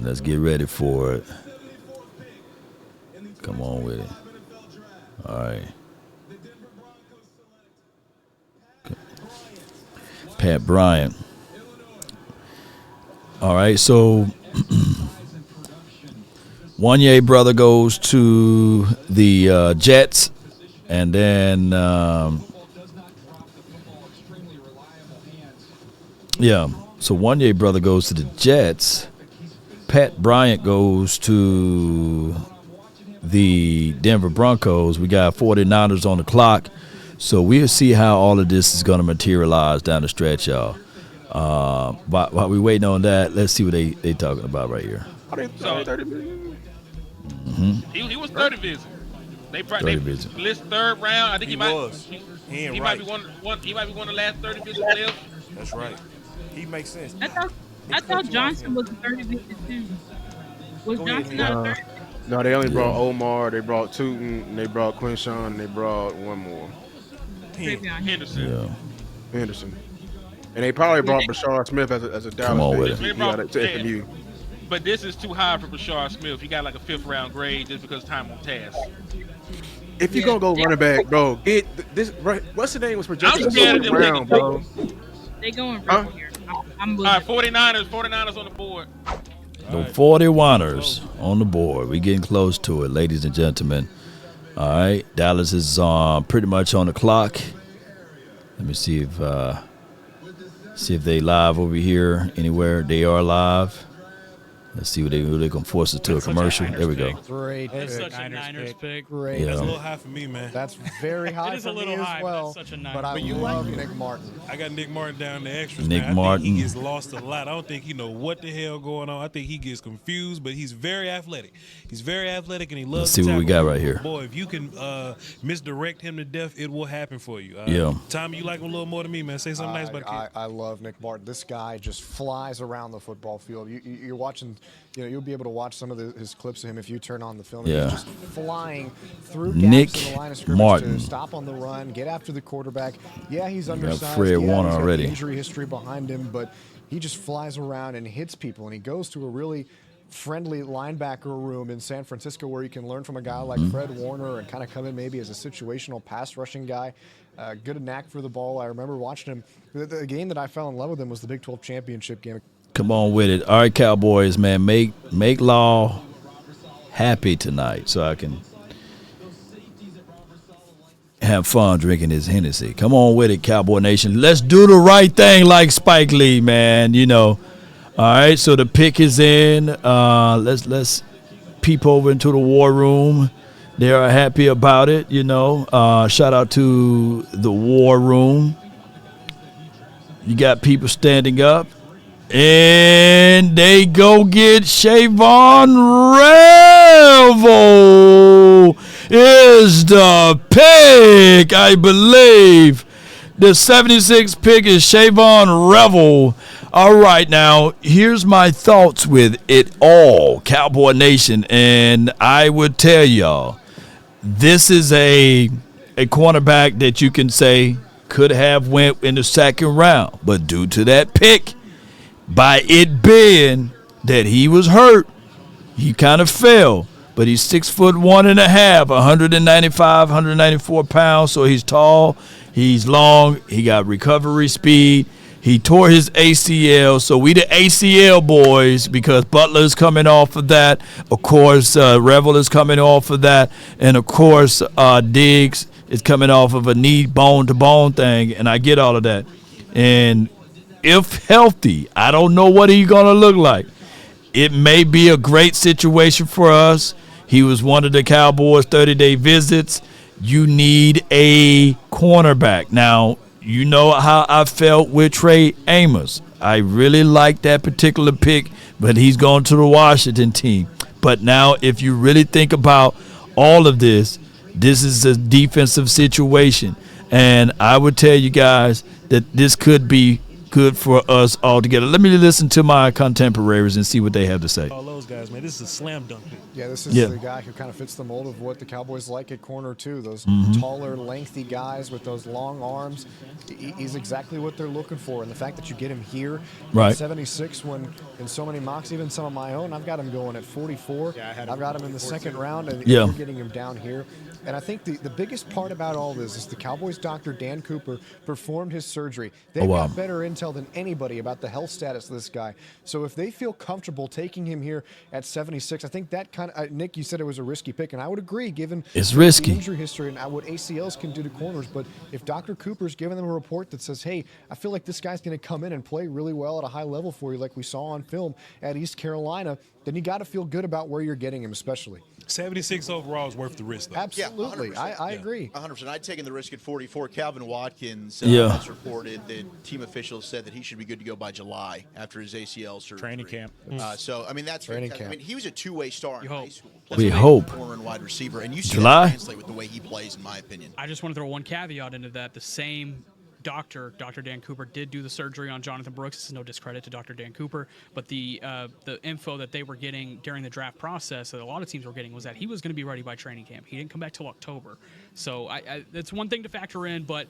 Let's get ready for it. Come on with it. All right. Pat Bryant. All right, so Wanye brother goes to the Jets, and then so Wanye brother goes to the Jets. Pat Bryant goes to the Denver Broncos. We got 49ers on the clock, so we'll see how all of this is going to materialize down the stretch, y'all. While we waiting on that, let's see what they talking about right here. So, 30 million. he was 30 visit. They 30 visit. list third round. I think he might. was. He ain't He right. might be one. He might be one of the last 30 visit players. That's right. He makes sense. I thought Johnson was a 30 visit too. Was Go ahead, Johnson man. not a 30? No, they only brought Omar, they brought Tootin, and they brought Quinshawn, and they brought one more, Travion Henderson. Yeah. Henderson. And they probably brought Bashar Smith as a Come on with Dallas it. He got it to FMU. But this is too high for Brashard Smith. He got like a 5th round grade just because time on task. If you're going to go running back, bro, get this. What's the name was projected I'm to scared of the them round, bro. They going Huh? Revel here. I'm All right, moving. 49ers on the board. The 41ers on the board. We getting close to it, ladies and gentlemen. All right, Dallas is pretty much on the clock. Let me see if they live over here anywhere. They are live. Let's see what they can force us to That's a commercial. such a There we Niners go. pick. Great That's pick. such a Niners pick. Great. Yeah. That's a little high for me, man. That's very high is for a little me high, as but well. that's such a nice But I pick. But you love like Nick Martin. I got Nick Martin down the extras. Nick now. I Martin. think he gets lost a lot. I don't think he know what the hell going on. I think he gets confused, but he's very athletic. He's very athletic, and he loves Let's see to what we tackle. got right here. Boy, if you can misdirect him to death, it will happen for you. Yeah. Tommy, you like him a little more than me, man. Say something nice about the kid. I love Nick Martin. This guy just flies around the football field. You're watching, you'll be able to watch some of his clips of him if you turn on the film. Yeah. He's just flying through Nick gaps in the line of scrimmage Martin. to stop on the run, get after the quarterback. Yeah, he's got undersized. Fred yeah, Warner he's got already. the injury history behind him, but he just flies around and hits people, and he goes to a really friendly linebacker room in San Francisco where you can learn from a guy like Fred Warner and kind of come in maybe as a situational pass rushing guy. Good knack for the ball. I remember watching him. The game that I fell in love with him was the Big 12 championship game. Come on with it. All right, Cowboys, man, make Law happy tonight so I can have fun drinking his Hennessy. Come on with it, Cowboy Nation. Let's do the right thing like Spike Lee, man. All right, so the pick is in. Let's peep over into the war room. They are happy about it, Shout out to the war room. You got people standing up. And they go get Shavon. Revel is the pick, I believe. The 76 pick is Shavon Revel. All right, now, here's my thoughts with it all, Cowboy Nation. And I would tell y'all, this is a cornerback that you can say could have went in the second round. But due to that pick, by it being that he was hurt, he kind of fell. But he's 6'1.5", 195, 194 pounds. So he's tall, he's long, he got recovery speed. He tore his ACL, so we the ACL boys because Butler's coming off of that. Of course, Revel is coming off of that. And, of course, Diggs is coming off of a knee bone-to-bone thing, and I get all of that. And if healthy, I don't know what he's going to look like. It may be a great situation for us. He was one of the Cowboys' 30-day visits. You need a cornerback. Now, you know how I felt with Trey Amos. I really like that particular pick, but he's going to the Washington team. But now, if you really think about all of this, this is a defensive situation. And I would tell you guys that this could be good for us all together. Let me listen to my contemporaries and see what they have to say. All those guys, man, this is a slam dunk pick. Yeah, this is the guy who kind of fits the mold of what the Cowboys like at corner, too. Those taller, lengthy guys with those long arms. He's exactly what they're looking for. And the fact that you get him here at 76 when in so many mocks, even some of my own, I've got him going at 44. Yeah, I've got him in the second round, and you're getting him down here. And I think the biggest part about all this is the Cowboys doctor, Dan Cooper, performed his surgery. They've got better intel than anybody about the health status of this guy. So if they feel comfortable taking him here at 76, I think that kind of, Nick, you said it was a risky pick, and I would agree given the injury history and what ACLs can do to corners. But if Dr. Cooper's giving them a report that says, hey, I feel like this guy's going to come in and play really well at a high level for you like we saw on film at East Carolina, then you got to feel good about where you're getting him, especially. 76 overall is worth the risk, though. Absolutely. Yeah, I agree. 100%. I'd taken the risk at 44. Calvin Watkins has reported that team officials said that he should be good to go by July after his ACL surgery. Training camp. So, I mean, that's fantastic. I mean, he was a two-way star in high school. We hope. Corner and wide receiver, and you see that translate with the way he plays, in my opinion. I just want to throw one caveat into that. The same Dr. Dan Cooper did do the surgery on Jonathan Brooks. This is no discredit to Dr. Dan Cooper, but the info that they were getting during the draft process that a lot of teams were getting was that he was going to be ready by training camp. He didn't come back till October. So that's one thing to factor in, but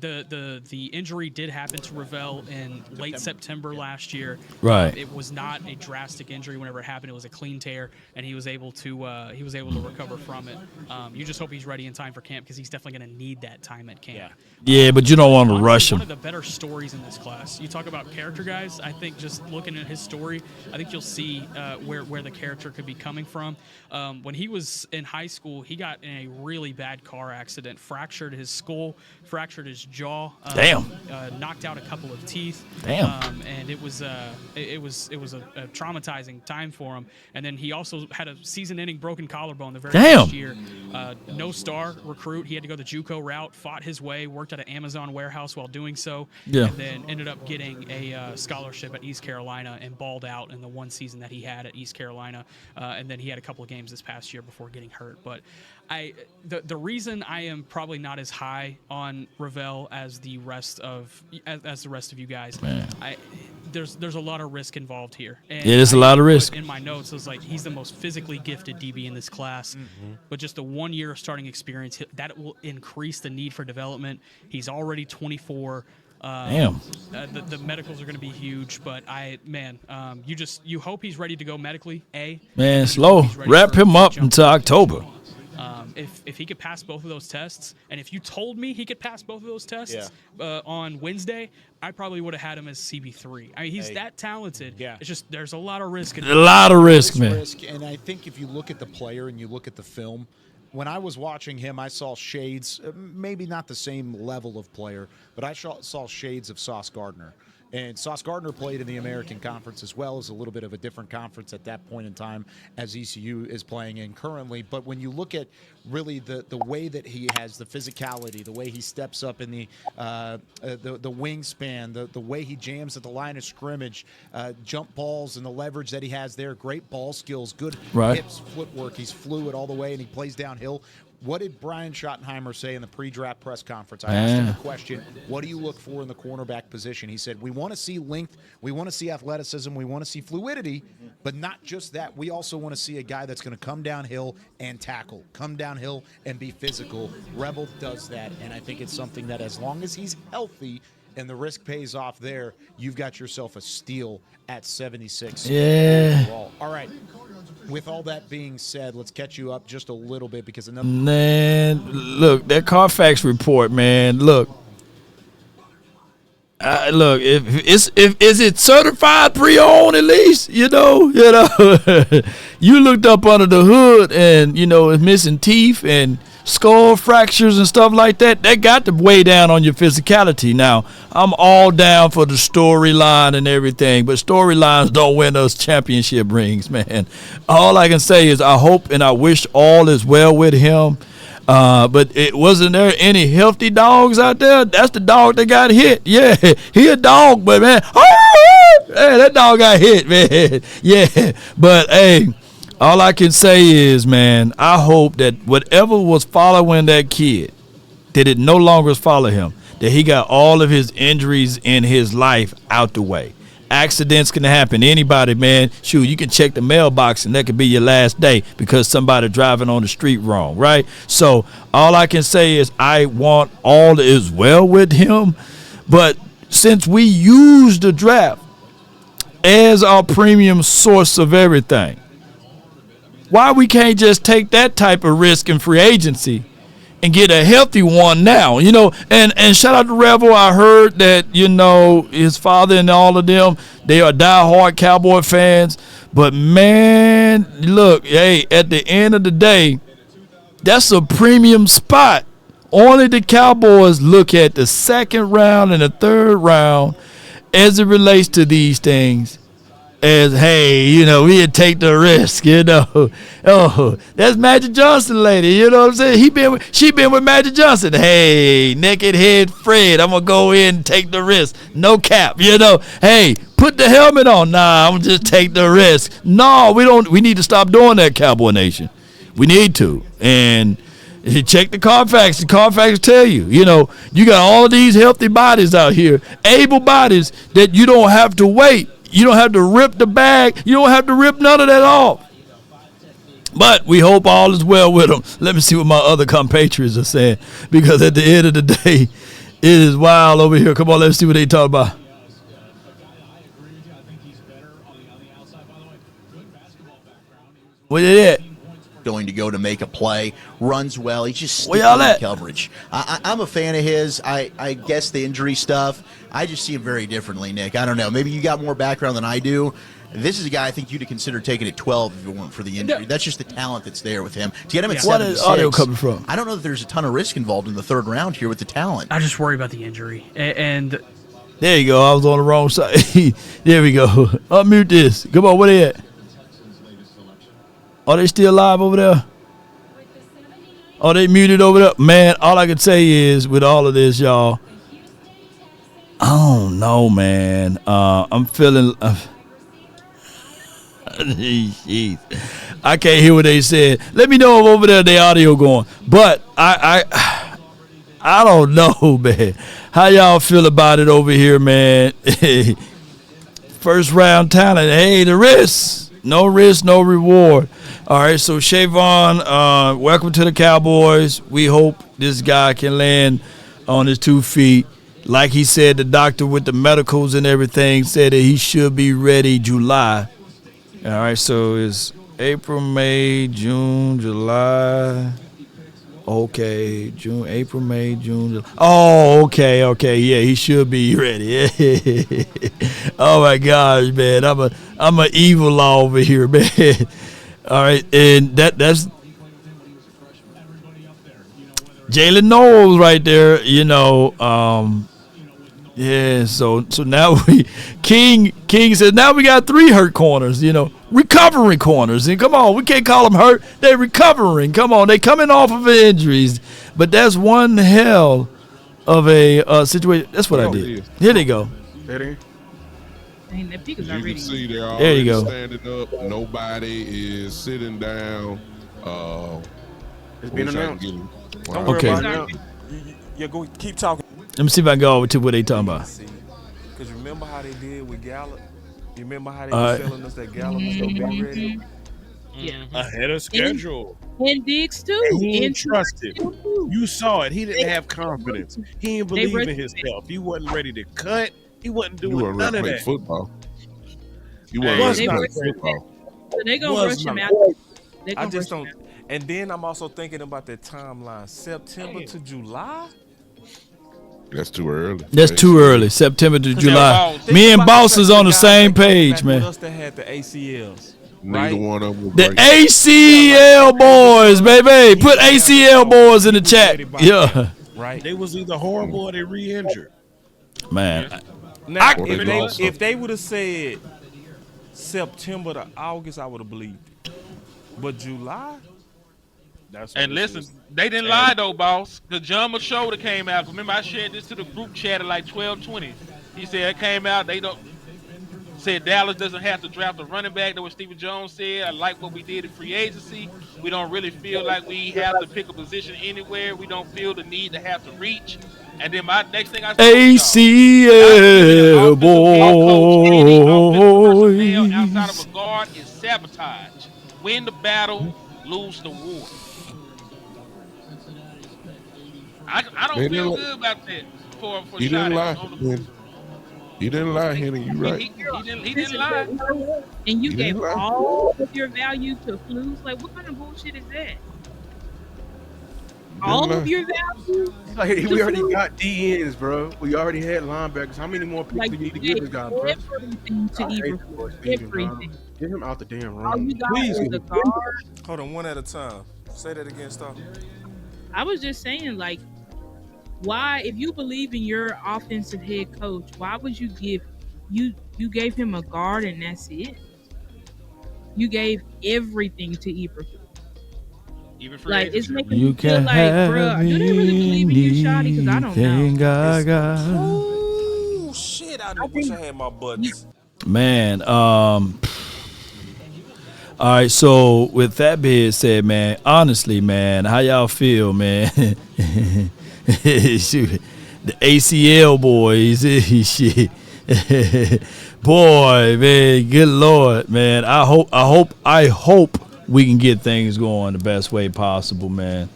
the injury did happen to Revel in late September last year. Right. It was not a drastic injury whenever it happened. It was a clean tear, and he was able to recover from it. You just hope he's ready in time for camp because he's definitely going to need that time at camp. Yeah, but you don't want to rush him. One of the better stories in this class. You talk about character guys. I think just looking at his story, I think you'll see where the character could be coming from. When he was in high school, he got in a really bad car accident, fractured his skull, fractured his jaw. Knocked out a couple of teeth. And it was a traumatizing time for him. And then he also had a season-ending broken collarbone the very next year. No star recruit. He had to go the JUCO route. Fought his way. Worked at an Amazon warehouse while doing so. And then ended up getting a scholarship at East Carolina and balled out in the one season that he had at East Carolina. And then he had a couple of games this past year before getting hurt. But the reason I am probably not as high on Revel as the rest of you guys, there's a lot of risk involved here. And there's a lot of risk. In my notes, it was like he's the most physically gifted DB in this class, but just the 1 year of starting experience that will increase the need for development. He's already 24. The medicals are going to be huge, but you hope he's ready to go medically. Slow. Wrap him up until October. If he could pass both of those tests, and if you told me he could pass both of those tests on Wednesday, I probably would have had him as CB3. I mean, he's that talented. Yeah. It's just there's a lot of risk. A lot of risk, man. And I think if you look at the player and you look at the film, when I was watching him, I saw shades, maybe not the same level of player, but I saw shades of Sauce Gardner. And Sauce Gardner played in the American Conference as well as a little bit of a different conference at that point in time as ECU is playing in currently. But when you look at really the way that he has the physicality, the way he steps up in the wingspan, the way he jams at the line of scrimmage, jump balls and the leverage that he has there, great ball skills, good hips, footwork. He's fluid all the way and he plays downhill. What did Brian Schottenheimer say in the pre-draft press conference? I asked him the question, what do you look for in the cornerback position? He said, we want to see length, we want to see athleticism, we want to see fluidity, but not just that. We also want to see a guy that's going to come downhill and tackle, come downhill and be physical. Revel does that, and I think it's something that as long as he's healthy and the risk pays off there, you've got yourself a steal at 76. Overall. All right. With all that being said, let's catch you up just a little bit because another look, that Carfax report, man. Look, if is it certified pre-owned at least? You know, you looked up under the hood and it's missing teeth and skull fractures and stuff like that. That got to weigh down on your physicality. Now, I'm all down for the storyline and everything, but storylines don't win us championship rings, man. All I can say is I hope and I wish all is well with him. But it wasn't there any healthy dogs out there. That's the dog that got hit. Yeah, he a dog, but man, hey, that dog got hit, man. Yeah, but hey. All I can say is, man, I hope that whatever was following that kid, that it no longer follow him, that he got all of his injuries in his life out the way. Accidents can happen. Anybody, man, shoot, you can check the mailbox and that could be your last day because somebody driving on the street wrong, right? So all I can say is I want all is well with him. But since we use the draft as our premium source of everything, why we can't just take that type of risk in free agency and get a healthy one now, and shout out to Revel. I heard that, his father and all of them, they are diehard Cowboy fans. But, man, look, hey, at the end of the day, that's a premium spot. Only the Cowboys look at the second round and the third round as it relates to these things. As, hey, we'd take the risk, Oh, that's Magic Johnson lady, you know what I'm saying? She been with Magic Johnson. Hey, naked head Fred, I'm going to go in and take the risk. No cap, Hey, put the helmet on. Nah, I'm just take the risk. No, we need to stop doing that, Cowboy Nation. We need to. And if you check the Carfax, tell you, you got all of these healthy bodies out here, able bodies that you don't have to wait. You don't have to rip the bag. You don't have to rip none of that off. But we hope all is well with them. Let me see what my other compatriots are saying. Because at the end of the day, it is wild over here. Come on, let's see what they talk about. Where they at? Going to go to make a play, runs well. He's just Where y'all at? Coverage. I'm a fan of his. I guess the injury stuff, I just see him very differently, Nick. I don't know. Maybe you got more background than I do. This is a guy I think you'd consider taking at 12 if it weren't for the injury. That's just the talent that's there with him. To get him at 7, What is audio coming from? I don't know that there's a ton of risk involved in the third round here with the talent. I just worry about the injury. And there you go. I was on the wrong side. There we go. Unmute this. Come on, where they at? Are they still live over there? Are they muted over there? Man, all I can say is with all of this, y'all, I don't know, man. I'm feeling... Jeez. I can't hear what they said. Let me know if over there the audio going. But I don't know, man. How y'all feel about it over here, man? First round talent. Hey, the risk. No risk, no reward. All right, so Shavon, welcome to the Cowboys. We hope this guy can land on his 2 feet. Like he said, the doctor with the medicals and everything said that he should be ready July. All right, so it's April, May, June, July. Okay, June, April, May, June, July. Oh, okay, yeah, he should be ready. Oh my gosh, man, I'm a evil law over here, man. All right, and that's Jalen Knowles right there, yeah, so now King says now we got 3 hurt corners, recovering corners. And come on, we can't call them hurt. They're recovering. Come on, they coming off of injuries. But that's one hell of a situation. That's what I did. Here they go. Eddie? Dang, that pick is You already. can see they're There you already go. standing up. Nobody is sitting down. It's been announced. Wow. Okay. about it. Yeah, go keep talking. Let me see if I can go over to what they talking about. Because remember how they did with Gallup? You remember how they All were right. telling us that Gallup was going to be ready? Yeah. Ahead of schedule. And Diggs too. And he didn't And trust it. too. You saw it. He didn't have confidence. He didn't believe ready- in himself. He wasn't ready to cut. He wasn't You doing weren't none ready of to play that. football. You Hey, weren't ready they to play were- football. So they gonna Was rush him not. out. They I gonna just rush him don't. out. And then I'm also thinking about the timeline. September to July? That's too early. That's too early. September to July. Think Me and about Boss the is on the guys same that came page, back with man. us that had the ACLs. Neither Right? one of them was The great. ACL boys, baby. Put ACL boys in the chat. Yeah. Right? They was either horrible or they re-injured. Man. Now, Well, they lost if they would have said September to August, I would have believed it. But July? That's And what this listen, is. they didn't lie though, boss. The John Machoda came out. Remember, I shared this to the group chat at like 12:20. He said it came out. They don't said Dallas doesn't have to draft a running back. That's what Stephen Jones said. I like what we did in free agency. We don't really feel like we have to pick a position anywhere. We don't feel the need to have to reach. And then my next thing I saw ACL personnel outside of boys. a guard is sabotage. Win the battle, lose the war. I don't feel good about that for He didn't Shotty lie. on the He didn't lie, Henry. You right. he didn't lie. And you He gave didn't lie. all of your value to flus. Like, what kind of bullshit is that? All of your value? Like, we already got DNs, bro. We already had linebackers. How many more picks do you need to give this guy, bro? Everything to Eberflus. Everything. Get him out the damn All room. you got Please. was a guard. Hold on, one at a time. Say that again, Star. I was just saying, like, why, if you believe in your offensive head coach, why would you give you gave him a guard and that's it? You gave everything to Eberflus. Even for Like, it's making You me feel can like, have bruh, do they really believe in you, Shotty? Because I don't know. anything I got. Oh shit! I wish I had my buttons. Man, all right, so with that being said, man, honestly, man, how y'all feel, man? Shoot, the ACL boys, shit. Boy, man, good Lord, man. I hope we can get things going the best way possible, man.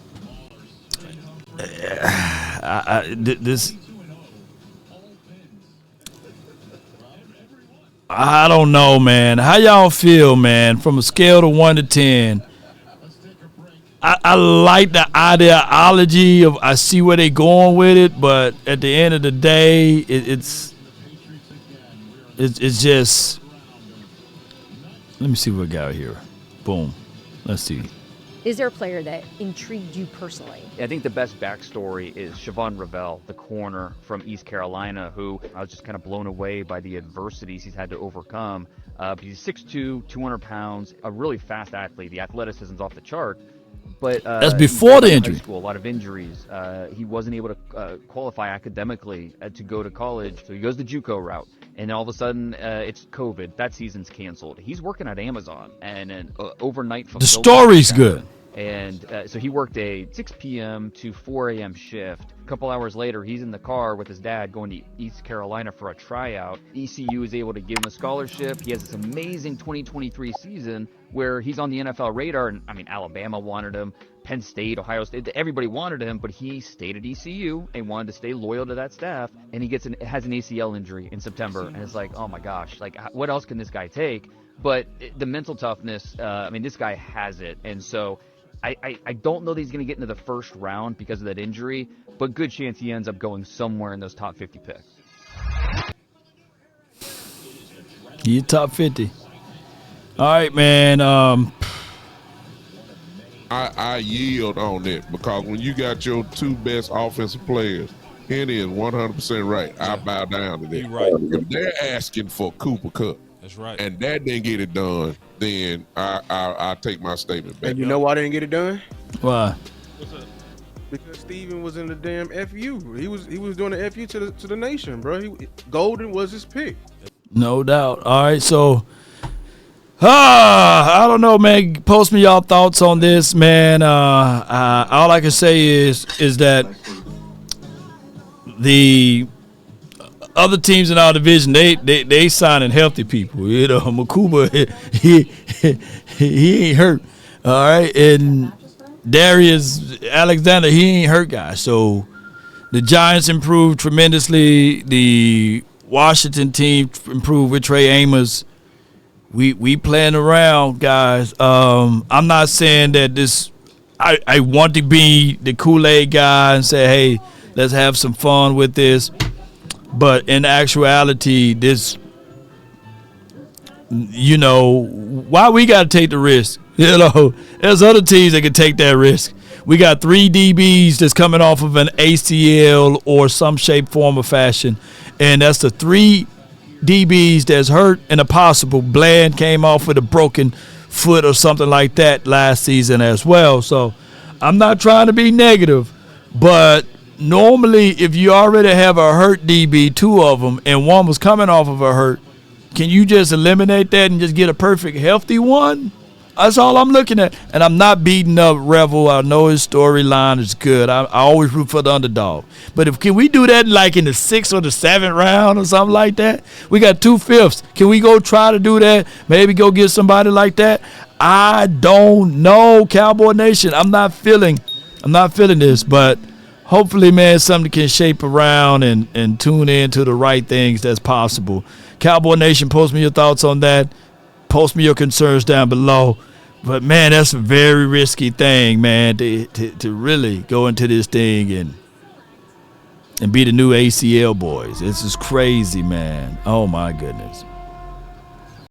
I don't know, man. How y'all feel, man? From a scale of 1 to 10, I like the ideology of, I see where they going with it, but at the end of the day, it's just. Let me see what we got here. Boom. Let's see. Is there a player that intrigued you personally? I think the best backstory is Shavon Revel, the corner from East Carolina, who I was just kind of blown away by the adversities he's had to overcome. He's 6'2", 200 pounds, a really fast athlete. The athleticism's off the chart. But that's before the injury. High school, a lot of injuries. He wasn't able to qualify academically to go to college, so he goes the JUCO route. And all of a sudden, it's COVID. That season's canceled. He's working at Amazon and overnight. The story's good. And so he worked a 6 p.m. to 4 a.m. shift. A couple hours later, he's in the car with his dad going to East Carolina for a tryout. ECU is able to give him a scholarship. He has this amazing 2023 season where he's on the NFL radar. And I mean, Alabama wanted him, Penn State, Ohio State, everybody wanted him, but he stayed at ECU and wanted to stay loyal to that staff. And he has an ACL injury in September. And it's like, oh my gosh, like what else can this guy take? But the mental toughness, I mean, this guy has it. And so I don't know that he's going to get into the first round because of that injury, but good chance he ends up going somewhere in those top 50 picks. You top 50. All right, man. I yield on it because when you got your two best offensive players, Henny is 100% right. I bow down to that. You're right. If they're asking for Cooper Kupp, that's right, and that didn't get it done, then I take my statement back. And you know why they didn't get it done? Why? Because Steven was in the damn FU. He was doing the FU to the nation, bro. Golden was his pick. No doubt. All right, so I don't know, man. Post me y'all thoughts on this, man. All I can say is that the other teams in our division, they signing healthy people. You know, Makuba, he ain't hurt. All right, and Darius Alexander, he ain't hurt, guys. So the Giants improved tremendously. The Washington team improved with Trey Amos. We playing around, guys. I'm not saying that this. I want to be the Kool-Aid guy and say, hey, let's have some fun with this. But in actuality, this, you know, why we got to take the risk? You know, there's other teams that can take that risk. We got 3 DBs that's coming off of an ACL or some shape, form, or fashion. And that's the 3 DBs that's hurt and a possible. Bland came off with a broken foot or something like that last season as well. So I'm not trying to be negative, but normally if you already have a hurt DB, 2 of them, and one was coming off of a hurt, can you just eliminate that and just get a perfect healthy one? That's all I'm looking at. And I'm not beating up Revel. I know his storyline is good. I always root for the underdog. But can we do that like in the 6th or the 7th round or something like that? We got 2/5. Can we go try to do that? Maybe go get somebody like that? I don't know, Cowboy Nation. I'm not feeling this, but hopefully, man, something can shape around and tune in to the right things that's possible. Cowboy Nation, post me your thoughts on that. Post me your concerns down below. But, man, that's a very risky thing, man, to really go into this thing and be the new ACL boys. This is crazy, man. Oh, my goodness.